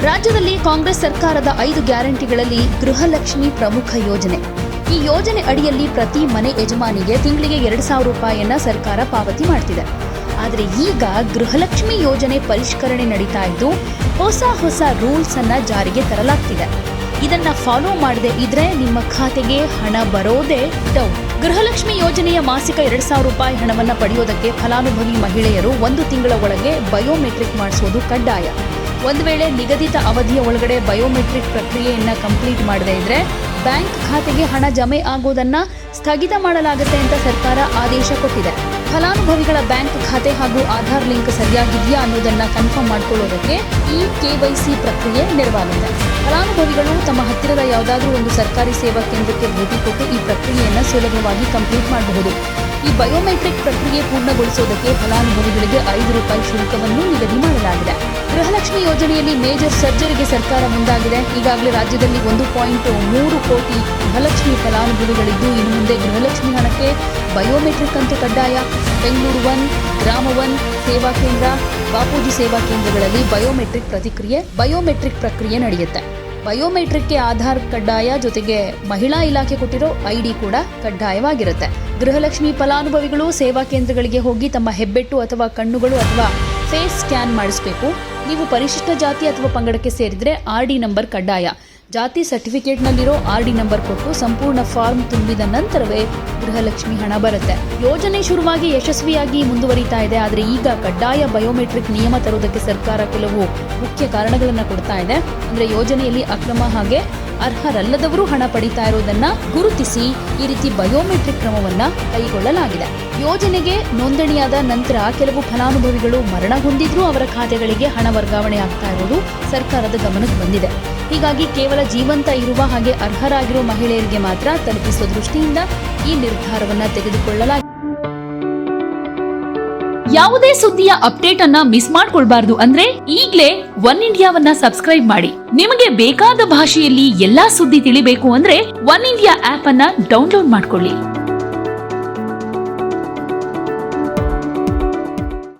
ರಾಜ್ಯದಲ್ಲಿ ಕಾಂಗ್ರೆಸ್ ಸರ್ಕಾರದ 5 ಗ್ಯಾರಂಟಿಗಳಲ್ಲಿ ಗೃಹಲಕ್ಷ್ಮಿ ಪ್ರಮುಖ ಯೋಜನೆ. ಈ ಯೋಜನೆ ಅಡಿಯಲ್ಲಿ ಪ್ರತಿ ಮನೆ ಯಜಮಾನಿಗೆ ತಿಂಗಳಿಗೆ 2,000 ರೂಪಾಯಿಯನ್ನ ಸರ್ಕಾರ ಪಾವತಿ ಮಾಡ್ತಿದೆ. ಆದರೆ ಈಗ ಗೃಹಲಕ್ಷ್ಮಿ ಯೋಜನೆ ಪರಿಷ್ಕರಣೆ ನಡೀತಾ ಇದ್ದು ಹೊಸ ರೂಲ್ಸ್ ಅನ್ನ ಜಾರಿಗೆ ತರಲಾಗ್ತಿದೆ. ಇದನ್ನ ಫಾಲೋ ಮಾಡದೆ ಇದ್ರೆ ನಿಮ್ಮ ಖಾತೆಗೆ ಹಣ ಬರೋದೇ ಡೌಟ್. ಗೃಹಲಕ್ಷ್ಮಿ ಯೋಜನೆಯ ಮಾಸಿಕ 2,000 ರೂಪಾಯಿ ಹಣವನ್ನ ಪಡೆಯೋದಕ್ಕೆ ಫಲಾನುಭವಿ ಮಹಿಳೆಯರು 1 ತಿಂಗಳ ಒಳಗೆ ಬಯೋಮೆಟ್ರಿಕ್ ಮಾಡಿಸುವುದು ಕಡ್ಡಾಯ. ಒಂದು ವೇಳೆ ನಿಗದಿತ ಅವಧಿಯ ಒಳಗಡೆ ಬಯೋಮೆಟ್ರಿಕ್ ಪ್ರಕ್ರಿಯೆಯನ್ನ ಕಂಪ್ಲೀಟ್ ಮಾಡದೇ ಇದ್ರೆ ಬ್ಯಾಂಕ್ ಖಾತೆಗೆ ಹಣ ಜಮೆ ಆಗೋದನ್ನ ಸ್ಥಗಿತ ಮಾಡಲಾಗುತ್ತೆ ಅಂತ ಸರ್ಕಾರ ಆದೇಶ ಕೊಟ್ಟಿದೆ. ಫಲಾನುಭವಿಗಳ ಬ್ಯಾಂಕ್ ಖಾತೆ ಹಾಗೂ ಆಧಾರ್ ಲಿಂಕ್ ಸರಿಯಾಗಿದೆಯಾ ಅನ್ನೋದನ್ನ ಕನ್ಫರ್ಮ್ ಮಾಡ್ಕೊಳ್ಳೋದಕ್ಕೆ ಈ KYC ಪ್ರಕ್ರಿಯೆ ನೆರವಾಗುತ್ತೆ. ಫಲಾನುಭವಿಗಳು ತಮ್ಮ ಹತ್ತಿರದ ಯಾವುದಾದ್ರೂ ಒಂದು ಸರ್ಕಾರಿ ಸೇವಾ ಕೇಂದ್ರಕ್ಕೆ ಭೇಟಿ ಕೊಟ್ಟು ಈ ಪ್ರಕ್ರಿಯೆಯನ್ನು ಸುಲಭವಾಗಿ ಕಂಪ್ಲೀಟ್ ಮಾಡಬಹುದು. ಈ ಬಯೋಮೆಟ್ರಿಕ್ ಪ್ರಕ್ರಿಯೆ ಪೂರ್ಣಗೊಳಿಸೋದಕ್ಕೆ ಫಲಾನುಭವಿಗಳಿಗೆ 5 ರೂಪಾಯಿ ಶುಲ್ಕವನ್ನು ನಿಗದಿ ಮಾಡಲಾಗಿದೆ. ಗೃಹಲಕ್ಷ್ಮಿ ಯೋಜನೆಯಲ್ಲಿ ಮೇಜರ್ ಸರ್ಜರಿಗೆ ಸರ್ಕಾರ ಮುಂದಾಗಿದೆ. ಈಗಾಗಲೇ ರಾಜ್ಯದಲ್ಲಿ 1.3 ಕೋಟಿ ಗೃಹಲಕ್ಷ್ಮಿ ಫಲಾನುಭವಿಗಳಿದ್ದು ಇನ್ನು ಮುಂದೆ ಗೃಹಲಕ್ಷ್ಮಿ ಹಣಕ್ಕೆ ಬಯೋಮೆಟ್ರಿಕ್ ಅಂತೂ ಕಡ್ಡಾಯ. ಬೆಂಗಳೂರು 1, ಗ್ರಾಮ 1 ಸೇವಾ ಕೇಂದ್ರ, ಬಾಪೂಜಿ ಸೇವಾ ಕೇಂದ್ರಗಳಲ್ಲಿ ಬಯೋಮೆಟ್ರಿಕ್ ಪ್ರಕ್ರಿಯೆ ನಡೆಯುತ್ತೆ. ಬಯೋಮೆಟ್ರಿಕ್ಗೆ ಆಧಾರ್ ಕಡ್ಡಾಯ, ಜೊತೆಗೆ ಮಹಿಳಾ ಇಲಾಖೆ ಕೊಟ್ಟಿರೋ ID ಕೂಡ ಕಡ್ಡಾಯವಾಗಿರುತ್ತೆ. ಗೃಹಲಕ್ಷ್ಮಿ ಫಲಾನುಭವಿಗಳು ಸೇವಾ ಕೇಂದ್ರಗಳಿಗೆ ಹೋಗಿ ತಮ್ಮ ಹೆಬ್ಬೆಟ್ಟು ಅಥವಾ ಕಣ್ಣುಗಳು ಅಥವಾ ಫೇಸ್ ಸ್ಕ್ಯಾನ್ ಮಾಡಿಸಬೇಕು. ನೀವು ಪರಿಶಿಷ್ಟ ಜಾತಿ ಅಥವಾ ಪಂಗಡಕ್ಕೆ ಸೇರಿದ್ರೆ RD ನಂಬರ್ ಕಡ್ಡಾಯ. ಜಾತಿ ಸರ್ಟಿಫಿಕೇಟ್ನಲ್ಲಿರೋ RD ನಂಬರ್ ಕೊಟ್ಟು ಸಂಪೂರ್ಣ ಫಾರ್ಮ್ ತುಂಬಿದ ನಂತರವೇ ಗೃಹಲಕ್ಷ್ಮಿ ಹಣ ಬರುತ್ತೆ. ಯೋಜನೆ ಶುರುವಾಗಿ ಯಶಸ್ವಿಯಾಗಿ ಮುಂದುವರಿತಾ ಇದೆ. ಆದರೆ ಈಗ ಕಡ್ಡಾಯ ಬಯೋಮೆಟ್ರಿಕ್ ನಿಯಮ ತರುವುದಕ್ಕೆ ಸರ್ಕಾರ ಕೆಲವು ಮುಖ್ಯ ಕಾರಣಗಳನ್ನು ಕೊಡ್ತಾ ಇದೆ. ಅಂದ್ರೆ ಯೋಜನೆಯಲ್ಲಿ ಅಕ್ರಮ ಹಾಗೆ ಅರ್ಹರಲ್ಲದವರು ಹಣ ಪಡಿತಾ ಇರೋದನ್ನ ಗುರುತಿಸಿ ಈ ರೀತಿ ಬಯೋಮೆಟ್ರಿಕ್ ಕ್ರಮವನ್ನ ಕೈಗೊಳ್ಳಲಾಗಿದೆ. ಯೋಜನೆಗೆ ನೋಂದಣಿಯಾದ ನಂತರ ಕೆಲವು ಫಲಾನುಭವಿಗಳು ಮರಣ ಹೊಂದಿದ್ರೂ ಅವರ ಖಾತೆಗಳಿಗೆ ಹಣ ವರ್ಗಾವಣೆ ಆಗ್ತಾ ಇರೋದು ಸರ್ಕಾರದ ಗಮನಕ್ಕೆ ಬಂದಿದೆ. ಹೀಗಾಗಿ ಕೇವಲ ಜೀವಂತ ಇರುವ ಹಾಗೆ ಅರ್ಹರಾಗಿರುವ ಮಹಿಳೆಯರಿಗೆ ಮಾತ್ರ ತಲುಪಿಸುವ ದೃಷ್ಟಿಯಿಂದ ಈ ನಿರ್ಧಾರವನ್ನ ತೆಗೆದುಕೊಳ್ಳಲಾಗಿದೆ. ಯಾವುದೇ ಸುದ್ದಿಯ ಅಪ್ಡೇಟ್ ಅನ್ನ ಮಿಸ್ ಮಾಡ್ಕೊಳ್ಬಾರ್ದು ಅಂದ್ರೆ ಈಗ್ಲೇ ಒನ್ ಇಂಡಿಯಾವನ್ನ ಸಬ್ಸ್ಕ್ರೈಬ್ ಮಾಡಿ. ನಿಮಗೆ ಬೇಕಾದ ಭಾಷೆಯಲ್ಲಿ ಎಲ್ಲಾ ಸುದ್ದಿ ತಿಳಿಬೇಕು ಅಂದ್ರೆ ಒನ್ ಇಂಡಿಯಾ ಆಪ್ ಅನ್ನ ಡೌನ್ಲೋಡ್ ಮಾಡ್ಕೊಳ್ಳಿ.